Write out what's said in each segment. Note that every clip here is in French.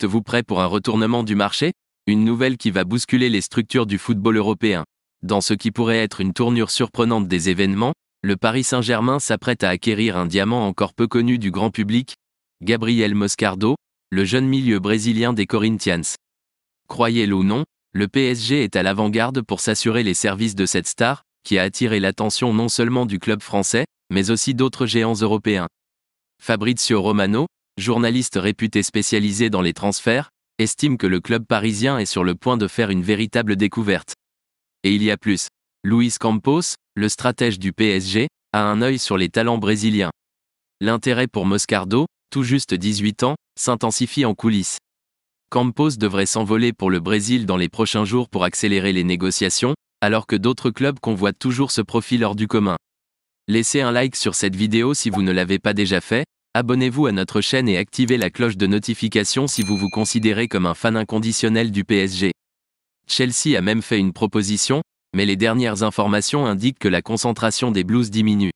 Êtes-vous prêt pour un retournement du marché? Une nouvelle qui va bousculer les structures du football européen. Dans ce qui pourrait être une tournure surprenante des événements, le Paris Saint-Germain s'apprête à acquérir un diamant encore peu connu du grand public, Gabriel Moscardo, le jeune milieu brésilien des Corinthians. Croyez-le ou non, le PSG est à l'avant-garde pour s'assurer les services de cette star, qui a attiré l'attention non seulement du club français, mais aussi d'autres géants européens. Fabrizio Romano, journaliste réputé spécialisé dans les transferts, estime que le club parisien est sur le point de faire une véritable découverte. Et il y a plus. Luis Campos, le stratège du PSG, a un œil sur les talents brésiliens. L'intérêt pour Moscardo, tout juste 18 ans, s'intensifie en coulisses. Campos devrait s'envoler pour le Brésil dans les prochains jours pour accélérer les négociations, alors que d'autres clubs convoitent toujours ce profil hors du commun. Laissez un like sur cette vidéo si vous ne l'avez pas déjà fait, abonnez-vous à notre chaîne et activez la cloche de notification si vous vous considérez comme un fan inconditionnel du PSG. Chelsea a même fait une proposition, mais les dernières informations indiquent que la concentration des Blues diminue.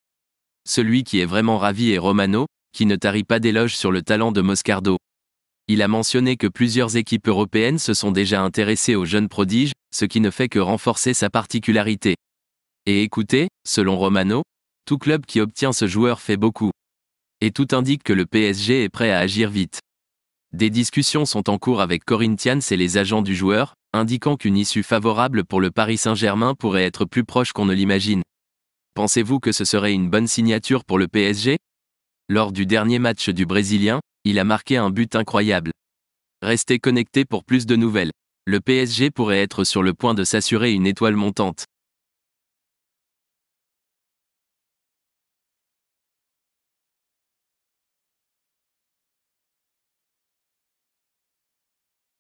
Celui qui est vraiment ravi est Romano, qui ne tarit pas d'éloges sur le talent de Moscardo. Il a mentionné que plusieurs équipes européennes se sont déjà intéressées au jeune prodige, ce qui ne fait que renforcer sa particularité. Et écoutez, selon Romano, tout club qui obtient ce joueur fait beaucoup. Et tout indique que le PSG est prêt à agir vite. Des discussions sont en cours avec Corinthians et les agents du joueur, indiquant qu'une issue favorable pour le Paris Saint-Germain pourrait être plus proche qu'on ne l'imagine. Pensez-vous que ce serait une bonne signature pour le PSG? Lors du dernier match du Brésilien, il a marqué un but incroyable. Restez connectés pour plus de nouvelles. Le PSG pourrait être sur le point de s'assurer une étoile montante.